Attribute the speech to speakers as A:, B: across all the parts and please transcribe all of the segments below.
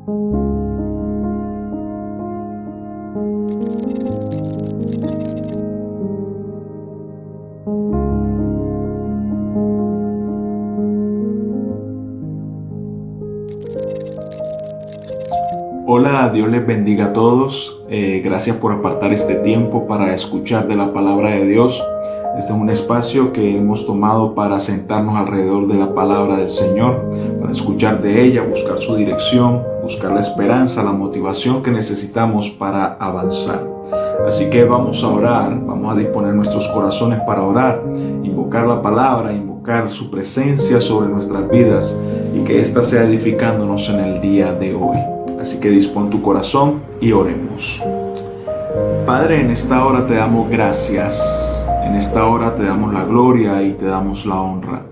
A: Hola, Dios les bendiga a todos. Gracias por apartar este tiempo para escuchar de la palabra de Dios. Este es un espacio que hemos tomado para sentarnos alrededor de la palabra del Señor, para escuchar de ella, buscar su dirección, buscar la esperanza, la motivación que necesitamos para avanzar. Así que vamos a orar, vamos a disponer nuestros corazones para orar, invocar la palabra, invocar su presencia sobre nuestras vidas y que ésta sea edificándonos en el día de hoy. Así que dispón tu corazón y oremos. Padre, en esta hora te damos gracias. En esta hora te damos la gloria y te damos la honra.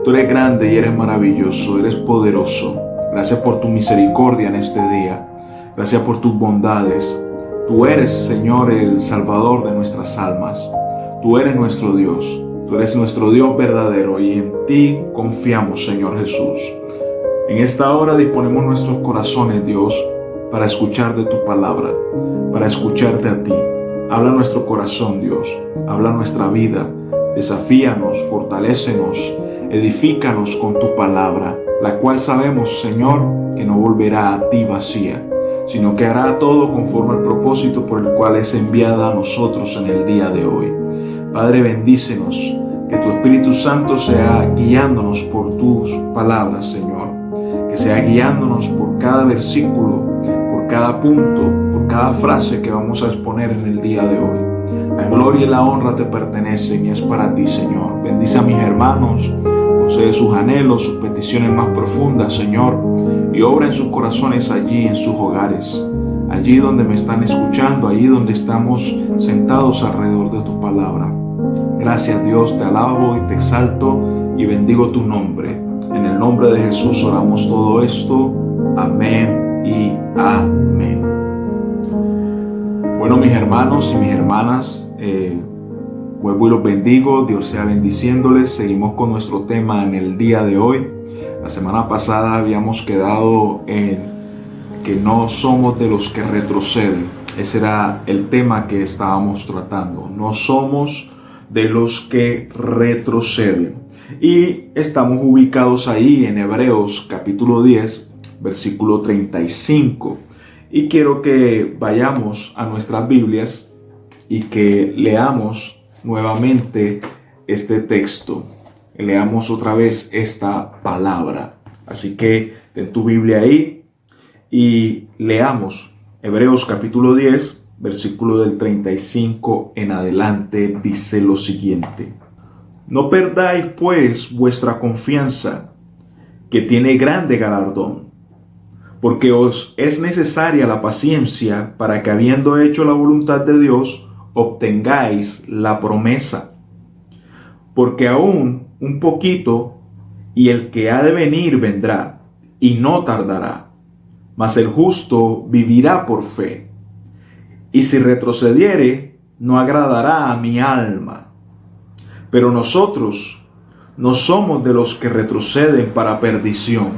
A: Tú eres grande y eres maravilloso, eres poderoso. Gracias por tu misericordia en este día. Gracias por tus bondades. Tú eres, Señor, el Salvador de nuestras almas. Tú eres nuestro Dios. Tú eres nuestro Dios verdadero y en ti confiamos, Señor Jesús. En esta hora disponemos nuestros corazones, Dios, para escuchar de tu palabra, para escucharte a ti. Habla nuestro corazón, Dios. Habla nuestra vida. Desafíanos, fortalécenos, edifícanos con tu palabra, la cual sabemos, Señor, que no volverá a ti vacía, sino que hará todo conforme al propósito por el cual es enviada a nosotros en el día de hoy. Padre, bendícenos, que tu Espíritu Santo sea guiándonos por tus palabras, Señor. Que sea guiándonos por cada versículo, por cada punto, por cada frase que vamos a exponer en el día de hoy. La gloria y la honra te pertenecen y es para ti, Señor. Bendice a mis hermanos, concede sus anhelos, sus peticiones más profundas, Señor, y obra en sus corazones allí, en sus hogares, allí donde me están escuchando, allí donde estamos sentados alrededor de tu palabra. Gracias, Dios, te alabo y te exalto y bendigo tu nombre. En el nombre de Jesús oramos todo esto. Amén y amén. Bueno, mis hermanos y mis hermanas, vuelvo y los bendigo. Dios sea bendiciéndoles. Seguimos con nuestro tema en el día de hoy. La semana pasada habíamos quedado en que no somos de los que retroceden. Ese era el tema que estábamos tratando. No somos de los que retroceden. Y estamos ubicados ahí en Hebreos capítulo 10, versículo 35. Y quiero que vayamos a nuestras Biblias y que leamos nuevamente este texto. Leamos otra vez esta palabra. Así que ten tu Biblia ahí y leamos Hebreos capítulo 10, versículo del 35 en adelante. Dice lo siguiente: No perdáis pues vuestra confianza, que tiene grande galardón, porque os es necesaria la paciencia para que, habiendo hecho la voluntad de Dios, obtengáis la promesa. Porque aún un poquito, y el que ha de venir vendrá, y no tardará. Mas el justo vivirá por fe. Y si retrocediere, no agradará a mi alma. Pero nosotros no somos de los que retroceden para perdición,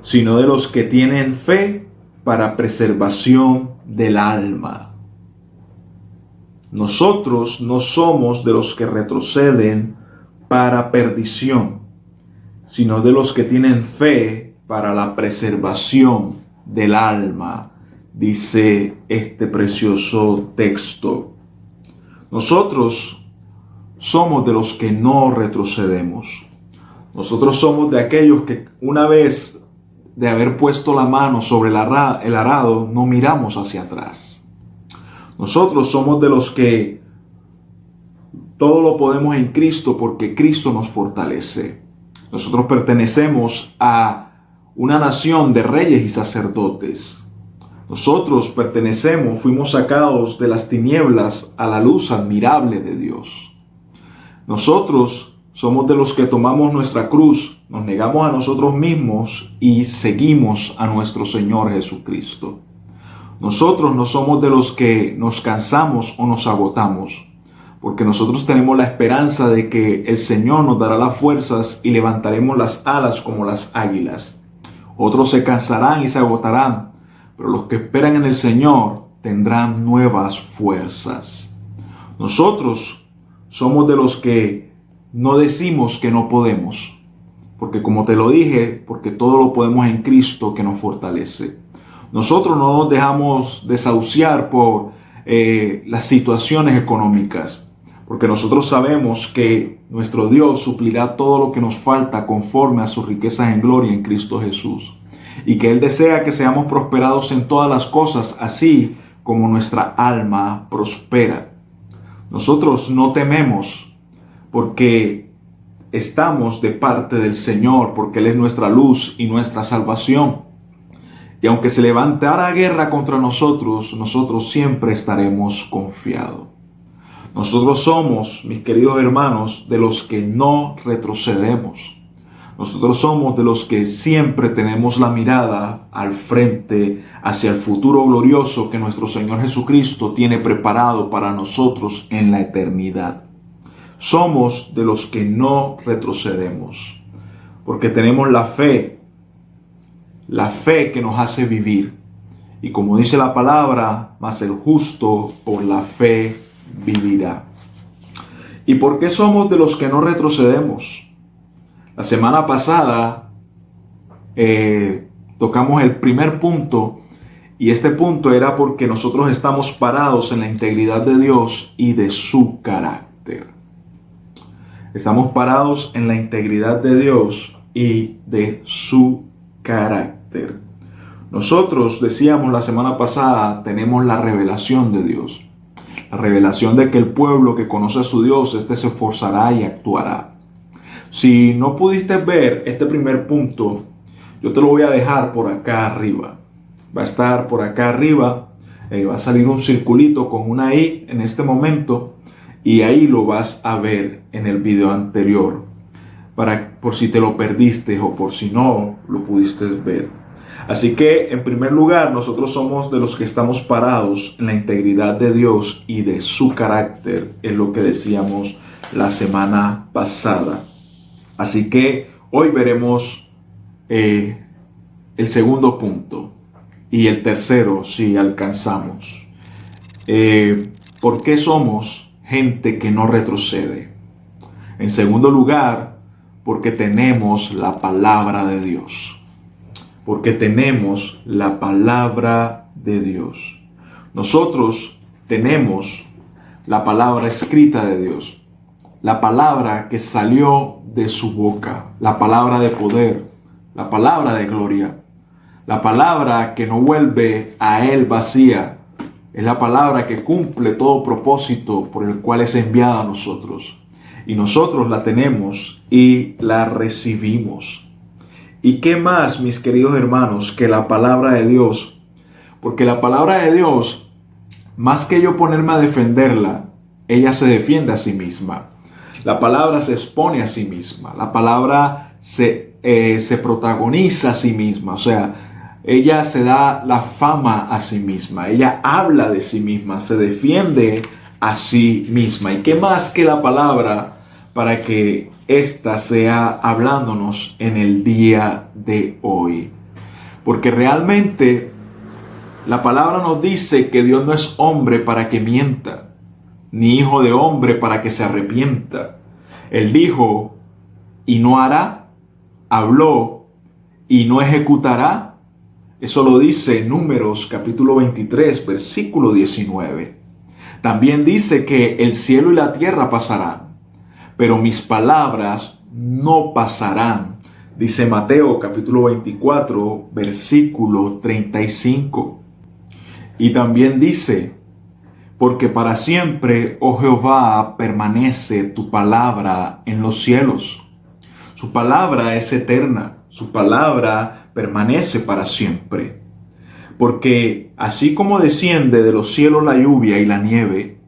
A: sino de los que tienen fe para preservación del alma. Nosotros no somos de los que retroceden para perdición, sino de los que tienen fe para la preservación del alma, dice este precioso texto. Nosotros somos de los que no retrocedemos. Nosotros somos de aquellos que una vez de haber puesto la mano sobre el arado, no miramos hacia atrás. Nosotros somos de los que todo lo podemos en Cristo porque Cristo nos fortalece. Nosotros pertenecemos a una nación de reyes y sacerdotes. Nosotros fuimos sacados de las tinieblas a la luz admirable de Dios. Nosotros somos de los que tomamos nuestra cruz, nos negamos a nosotros mismos y seguimos a nuestro Señor Jesucristo. Nosotros no somos de los que nos cansamos o nos agotamos, porque nosotros tenemos la esperanza de que el Señor nos dará las fuerzas y levantaremos las alas como las águilas. Otros se cansarán y se agotarán, pero los que esperan en el Señor tendrán nuevas fuerzas. Nosotros somos de los que no decimos que no podemos, porque como te lo dije, porque todo lo podemos en Cristo que nos fortalece. Nosotros no nos dejamos desahuciar por las situaciones económicas, porque nosotros sabemos que nuestro Dios suplirá todo lo que nos falta conforme a sus riquezas en gloria en Cristo Jesús, y que Él desea que seamos prosperados en todas las cosas, así como nuestra alma prospera. Nosotros no tememos porque estamos de parte del Señor, porque Él es nuestra luz y nuestra salvación. Y aunque se levantara guerra contra nosotros, nosotros siempre estaremos confiados. Nosotros somos, mis queridos hermanos, de los que no retrocedemos. Nosotros somos de los que siempre tenemos la mirada al frente, hacia el futuro glorioso que nuestro Señor Jesucristo tiene preparado para nosotros en la eternidad. Somos de los que no retrocedemos, porque tenemos la fe que nos hace vivir. Y como dice la palabra, mas el justo por la fe vivirá. ¿Y por qué somos de los que no retrocedemos? La semana pasada tocamos el primer punto, y este punto era porque nosotros estamos parados en la integridad de Dios y de su carácter. Estamos parados en la integridad de Dios y de su carácter. Nosotros, decíamos la semana pasada, tenemos la revelación de Dios. La revelación de que el pueblo que conoce a su Dios, se esforzará y actuará. Si no pudiste ver este primer punto, yo te lo voy a dejar por acá arriba. Va a estar por acá arriba, va a salir un circulito con una I en este momento, y ahí lo vas a ver en el video anterior, por si te lo perdiste o por si no lo pudiste ver. Así que, en primer lugar, nosotros somos de los que estamos parados en la integridad de Dios y de su carácter, es lo que decíamos la semana pasada. Así que hoy veremos el segundo punto y el tercero si alcanzamos. ¿Por qué somos gente que no retrocede? En segundo lugar, porque tenemos la palabra de Dios. Porque tenemos la palabra de Dios. Nosotros tenemos la palabra escrita de Dios. La palabra que salió de su boca. La palabra de poder. La palabra de gloria. La palabra que no vuelve a Él vacía. Es la palabra que cumple todo propósito por el cual es enviada a nosotros. Y nosotros la tenemos y la recibimos. ¿Y qué más, mis queridos hermanos, que la palabra de Dios? Porque la palabra de Dios, más que yo ponerme a defenderla, ella se defiende a sí misma. La palabra se expone a sí misma. La palabra se protagoniza a sí misma. O sea, ella se da la fama a sí misma. Ella habla de sí misma, se defiende a sí misma. ¿Y qué más que la palabra para que ésta sea hablándonos en el día de hoy? Porque realmente la palabra nos dice que Dios no es hombre para que mienta, ni hijo de hombre para que se arrepienta. Él dijo y no hará, habló y no ejecutará. Eso lo dice Números capítulo 23, versículo 19. También dice que el cielo y la tierra pasarán, pero mis palabras no pasarán. Dice Mateo capítulo 24, versículo 35. Y también dice, porque para siempre, oh Jehová, permanece tu palabra en los cielos. Su palabra es eterna, su palabra permanece para siempre. Porque así como desciende de los cielos la lluvia y la nieve,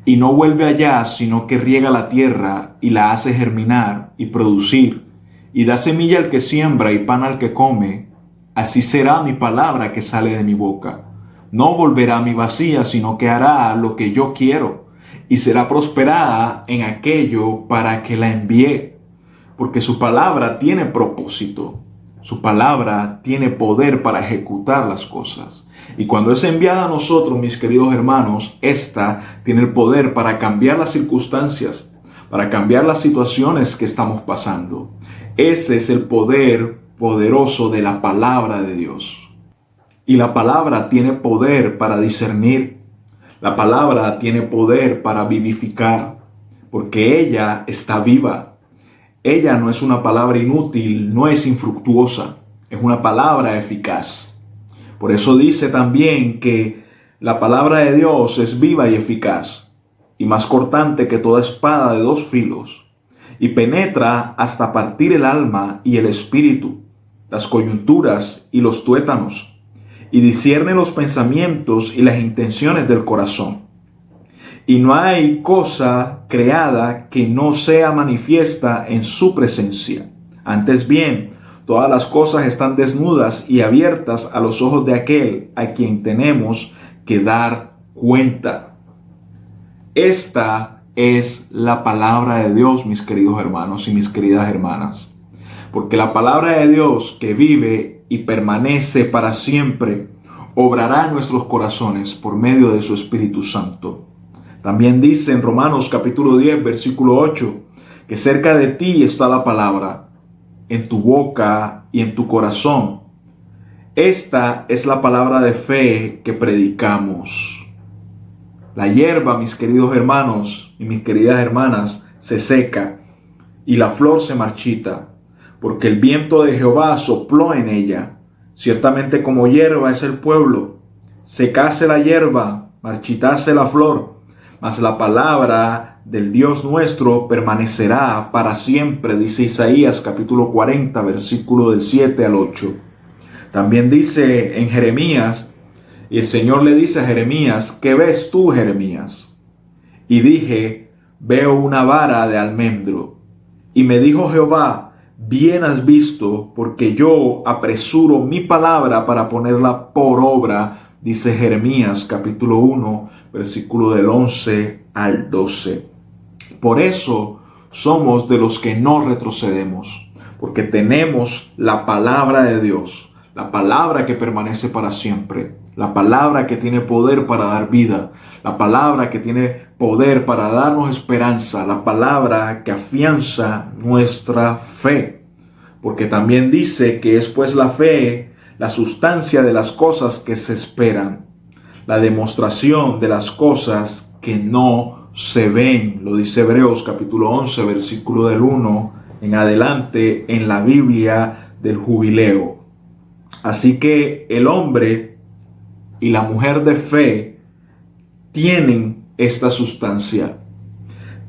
A: y no vuelve allá, sino que riega la tierra y la hace germinar y producir, y da semilla al que siembra y pan al que come, así será mi palabra que sale de mi boca. No volverá a mi vacía, sino que hará lo que yo quiero, y será prosperada en aquello para que la envié. Porque su palabra tiene propósito. Su palabra tiene poder para ejecutar las cosas. Y cuando es enviada a nosotros, mis queridos hermanos, esta tiene el poder para cambiar las circunstancias, para cambiar las situaciones que estamos pasando. Ese es el poder poderoso de la palabra de Dios. Y la palabra tiene poder para discernir. La palabra tiene poder para vivificar, porque ella está viva. Ella no es una palabra inútil, no es infructuosa, es una palabra eficaz. Por eso dice también que la palabra de Dios es viva y eficaz, y más cortante que toda espada de dos filos, y penetra hasta partir el alma y el espíritu, las coyunturas y los tuétanos, y discierne los pensamientos y las intenciones del corazón. Y no hay cosa creada que no sea manifiesta en su presencia. Antes bien, todas las cosas están desnudas y abiertas a los ojos de aquel a quien tenemos que dar cuenta. Esta es la palabra de Dios, mis queridos hermanos y mis queridas hermanas. Porque la palabra de Dios que vive y permanece para siempre, obrará en nuestros corazones por medio de su Espíritu Santo. También dice en Romanos capítulo 10, versículo 8, que cerca de ti está la palabra, en tu boca y en tu corazón. Esta es la palabra de fe que predicamos. La hierba, mis queridos hermanos y mis queridas hermanas, se seca y la flor se marchita, porque el viento de Jehová sopló en ella. Ciertamente como hierba es el pueblo, secase la hierba, marchitase la flor, mas la palabra del Dios nuestro permanecerá para siempre, dice Isaías capítulo 40, versículo del 7 al 8. También dice en Jeremías, y el Señor le dice a Jeremías, ¿qué ves tú, Jeremías? Y dije, veo una vara de almendro. Y me dijo Jehová, bien has visto, porque yo apresuro mi palabra para ponerla por obra, dice Jeremías capítulo 1, versículo del 11 al 12. Por eso somos de los que no retrocedemos, porque tenemos la palabra de Dios, la palabra que permanece para siempre, la palabra que tiene poder para dar vida, la palabra que tiene poder para darnos esperanza, la palabra que afianza nuestra fe. Porque también dice que es pues la fe la sustancia de las cosas que se esperan, la demostración de las cosas que no se ven. Lo dice Hebreos capítulo 11, versículo del 1 en adelante en la Biblia del Jubileo. Así que el hombre y la mujer de fe tienen esta sustancia,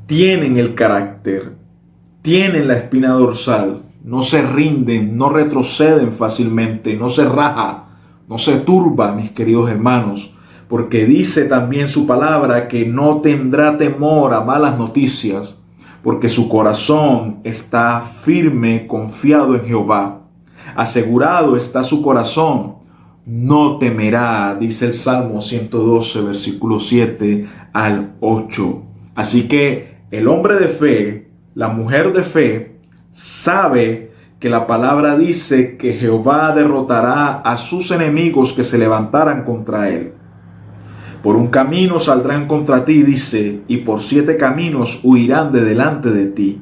A: tienen el carácter, tienen la espina dorsal, no se rinden, no retroceden fácilmente, no se raja, no se turba, mis queridos hermanos, porque dice también su palabra que no tendrá temor a malas noticias, porque su corazón está firme, confiado en Jehová. Asegurado está su corazón, no temerá, dice el Salmo 112, versículo 7 al 8. Así que el hombre de fe, la mujer de fe, sabe que la palabra dice que Jehová derrotará a sus enemigos que se levantaran contra él. Por un camino saldrán contra ti, dice, y por 7 caminos huirán de delante de ti.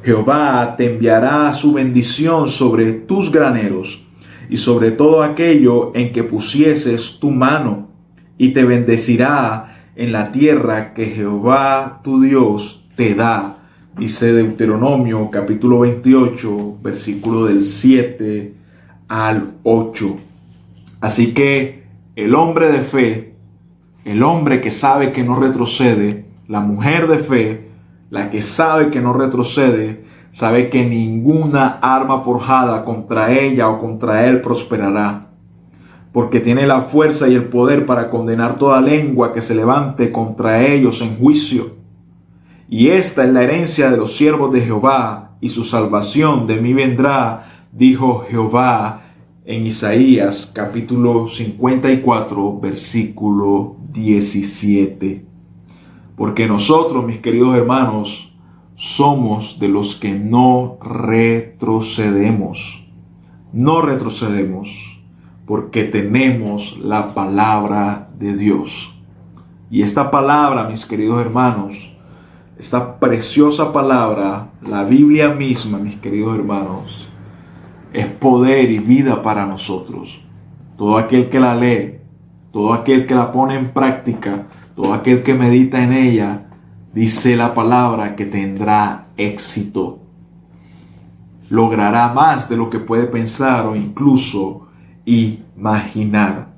A: Jehová te enviará su bendición sobre tus graneros y sobre todo aquello en que pusieses tu mano, y te bendecirá en la tierra que Jehová tu Dios te da. Dice Deuteronomio capítulo 28, versículo del 7 al 8. Así que el hombre de fe, el hombre que sabe que no retrocede, la mujer de fe, la que sabe que no retrocede, sabe que ninguna arma forjada contra ella o contra él prosperará, porque tiene la fuerza y el poder para condenar toda lengua que se levante contra ellos en juicio. Y esta es la herencia de los siervos de Jehová, y su salvación de mí vendrá, dijo Jehová en Isaías capítulo 54, versículo 17. Porque nosotros, mis queridos hermanos, somos de los que no retrocedemos. no retrocedemos, porque tenemos la palabra de Dios. Y esta palabra, mis queridos hermanos, esta preciosa palabra, la Biblia misma, mis queridos hermanos, es poder y vida para nosotros. Todo aquel que la lee, todo aquel que la pone en práctica, todo aquel que medita en ella, dice la palabra que tendrá éxito. Logrará más de lo que puede pensar o incluso imaginar.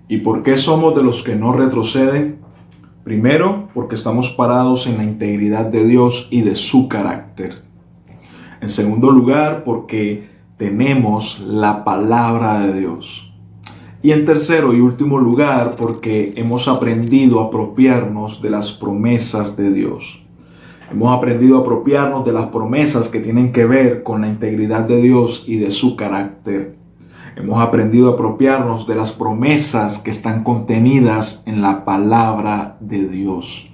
A: ¿Y por qué somos de los que no retroceden? Primero, porque estamos parados en la integridad de Dios y de su carácter. En segundo lugar, porque tenemos la palabra de Dios. Y en tercero y último lugar, porque hemos aprendido a apropiarnos de las promesas de Dios. Hemos aprendido a apropiarnos de las promesas que tienen que ver con la integridad de Dios y de su carácter. Hemos aprendido a apropiarnos de las promesas que están contenidas en la palabra de Dios.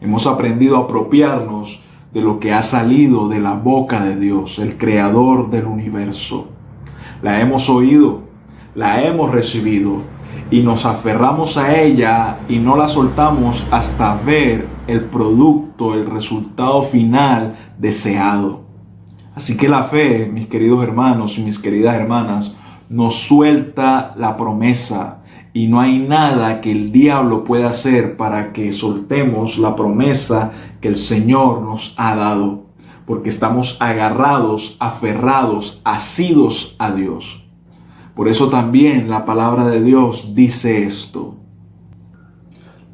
A: Hemos aprendido a apropiarnos de lo que ha salido de la boca de Dios, el creador del universo. La hemos oído, la hemos recibido y nos aferramos a ella y no la soltamos hasta ver el producto, el resultado final deseado. Así que la fe, mis queridos hermanos y mis queridas hermanas, nos suelta la promesa y no hay nada que el diablo pueda hacer para que soltemos la promesa que el Señor nos ha dado, porque estamos agarrados, aferrados, asidos a Dios. Por eso también la palabra de Dios dice esto: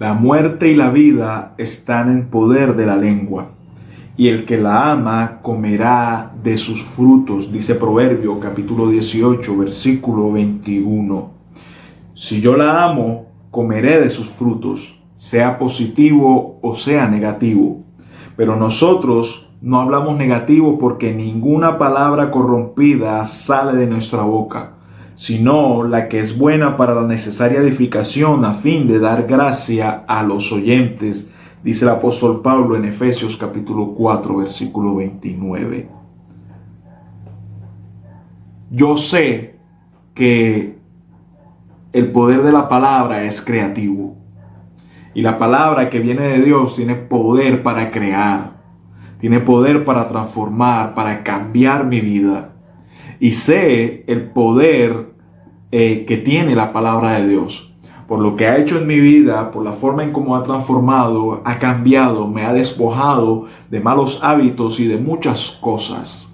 A: la muerte y la vida están en poder de la lengua, y el que la ama comerá de sus frutos, dice Proverbio capítulo 18, versículo 21. Si yo la amo, comeré de sus frutos, sea positivo o sea negativo. Pero nosotros no hablamos negativo porque ninguna palabra corrompida sale de nuestra boca, sino la que es buena para la necesaria edificación a fin de dar gracia a los oyentes, dice el apóstol Pablo en Efesios capítulo 4, versículo 29. Yo sé que el poder de la palabra es creativo. Y la palabra que viene de Dios tiene poder para crear. Tiene poder para transformar, para cambiar mi vida. Y sé el poder que tiene la palabra de Dios. Por lo que ha hecho en mi vida, por la forma en cómo ha transformado, ha cambiado, me ha despojado de malos hábitos y de muchas cosas.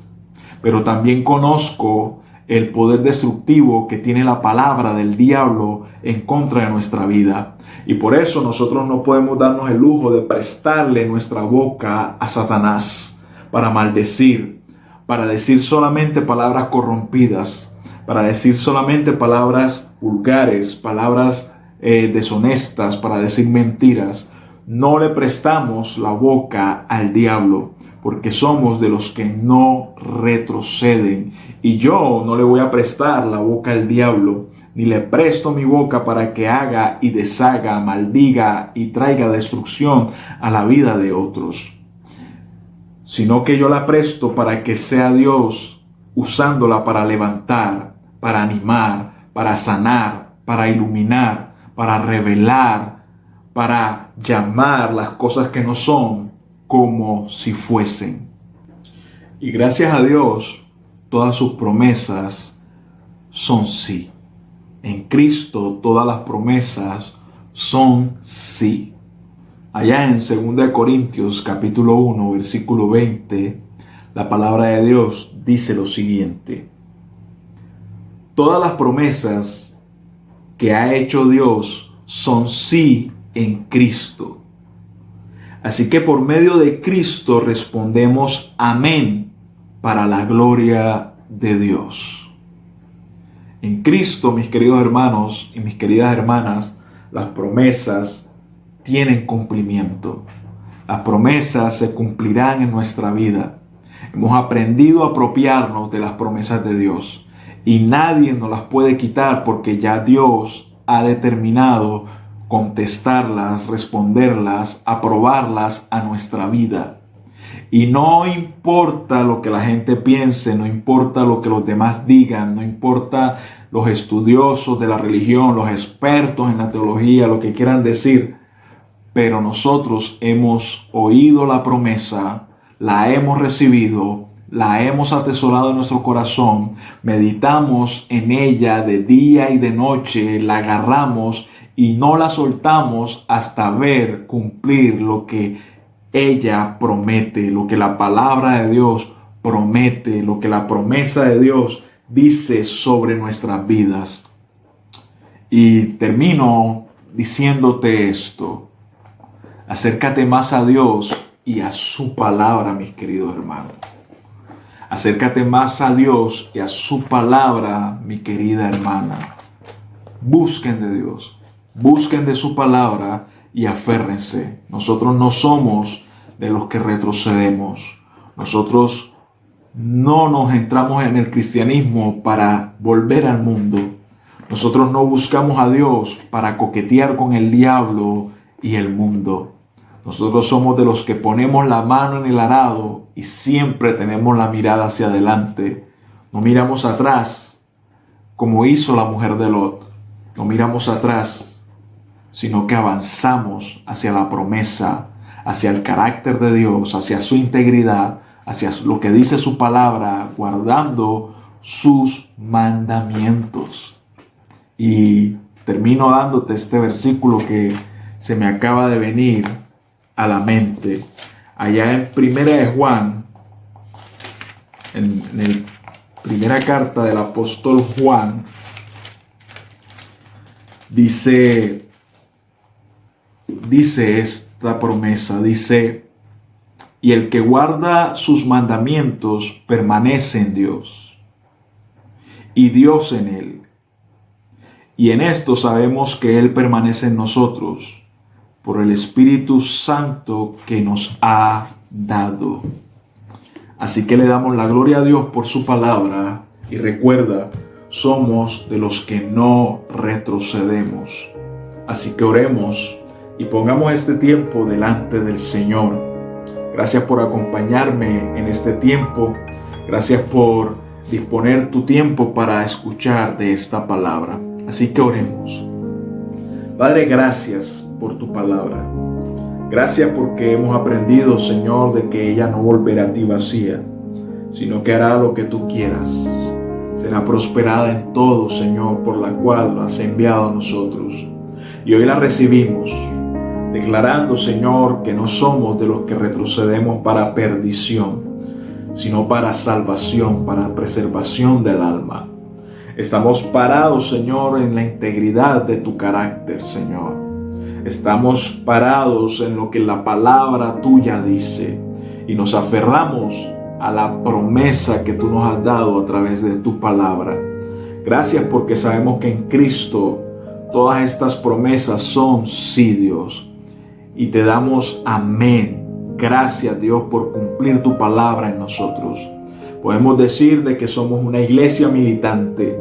A: Pero también conozco el poder destructivo que tiene la palabra del diablo en contra de nuestra vida. Y por eso nosotros no podemos darnos el lujo de prestarle nuestra boca a Satanás para maldecir, para decir solamente palabras corrompidas, para decir solamente palabras vulgares, palabras deshonestas, para decir mentiras. No le prestamos la boca al diablo, porque somos de los que no retroceden. Y yo no le voy a prestar la boca al diablo, ni le presto mi boca para que haga y deshaga, maldiga y traiga destrucción a la vida de otros, sino que yo la presto para que sea Dios usándola para levantar, para animar, para sanar, para iluminar, para revelar, para llamar las cosas que no son como si fuesen. Y gracias a Dios, todas sus promesas son sí. En Cristo todas las promesas son sí. Allá en 2 Corintios capítulo 1, versículo 20, la palabra de Dios dice lo siguiente: todas las promesas que ha hecho Dios son sí en Cristo. Así que por medio de Cristo respondemos amén para la gloria de Dios. En Cristo, mis queridos hermanos y mis queridas hermanas, las promesas tienen cumplimiento. Las promesas se cumplirán en nuestra vida. Hemos aprendido a apropiarnos de las promesas de Dios y nadie nos las puede quitar porque ya Dios ha determinado contestarlas, responderlas, aprobarlas a nuestra vida. Y no importa lo que la gente piense, no importa lo que los demás digan, no importa los estudiosos de la religión, los expertos en la teología, lo que quieran decir, pero nosotros hemos oído la promesa, la hemos recibido, la hemos atesorado en nuestro corazón, meditamos en ella de día y de noche, la agarramos y no la soltamos hasta ver cumplir lo que ella promete, lo que la palabra de Dios promete, lo que la promesa de Dios dice sobre nuestras vidas. Y termino diciéndote esto: acércate más a Dios y a su palabra, mis queridos hermanos. Acércate más a Dios y a su palabra, mi querida hermana. Busquen de Dios, busquen de su palabra y aférrense. Nosotros no somos de los que retrocedemos. Nosotros no nos entramos en el cristianismo para volver al mundo. Nosotros no buscamos a Dios para coquetear con el diablo y el mundo. Nosotros somos de los que ponemos la mano en el arado y siempre tenemos la mirada hacia adelante. No miramos atrás como hizo la mujer de Lot. No miramos atrás, sino que avanzamos hacia la promesa, hacia el carácter de Dios, hacia su integridad, hacia lo que dice su palabra, guardando sus mandamientos. Y termino dándote este versículo que se me acaba de venir a la mente. Allá en Primera de Juan, en la primera carta del apóstol Juan, dice esta promesa, dice: y el que guarda sus mandamientos permanece en Dios, y Dios en él. Y en esto sabemos que Él permanece en nosotros, por el Espíritu Santo que nos ha dado. Así que le damos la gloria a Dios por su palabra, y recuerda, somos de los que no retrocedemos. Así que oremos y pongamos este tiempo delante del Señor. Gracias por acompañarme en este tiempo. Gracias por disponer tu tiempo para escuchar de esta palabra. Así que oremos. Padre, gracias por tu palabra. Gracias porque hemos aprendido, Señor, de que ella no volverá a ti vacía, sino que hará lo que tú quieras. Será prosperada en todo, Señor, por la cual la has enviado a nosotros. Y hoy la recibimos, declarando, Señor, que no somos de los que retrocedemos para perdición, sino para salvación, para preservación del alma. Estamos parados, Señor, en la integridad de tu carácter, Señor. Estamos parados en lo que la palabra tuya dice y nos aferramos a la promesa que tú nos has dado a través de tu palabra. Gracias porque sabemos que en Cristo todas estas promesas son sí, Dios. Y te damos amén. Gracias, Dios, por cumplir tu palabra en nosotros. Podemos decir de que somos una iglesia militante.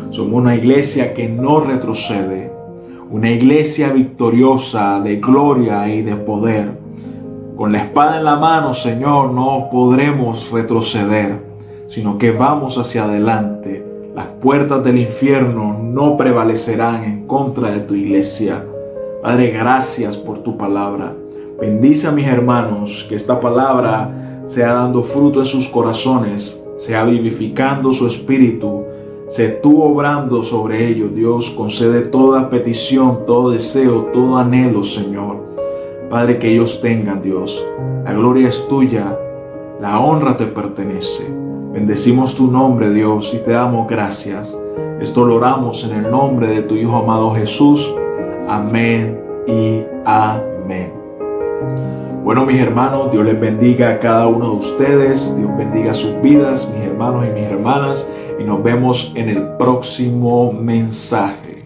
A: Somos una iglesia que no retrocede. Una iglesia victoriosa de gloria y de poder. Con la espada en la mano, Señor, no podremos retroceder, sino que vamos hacia adelante. Las puertas del infierno no prevalecerán en contra de tu iglesia. Padre, gracias por tu palabra. Bendice a mis hermanos, que esta palabra sea dando fruto en sus corazones, sea vivificando su espíritu, sé tú obrando sobre ellos, Dios. Concede toda petición, todo deseo, todo anhelo, Señor. Padre, que ellos tengan, Dios. La gloria es tuya, la honra te pertenece. Bendecimos tu nombre, Dios, y te damos gracias. Esto lo oramos en el nombre de tu Hijo amado Jesús. Amén y amén. Bueno, mis hermanos, Dios les bendiga a cada uno de ustedes. Dios bendiga sus vidas, mis hermanos y mis hermanas. Y nos vemos en el próximo mensaje.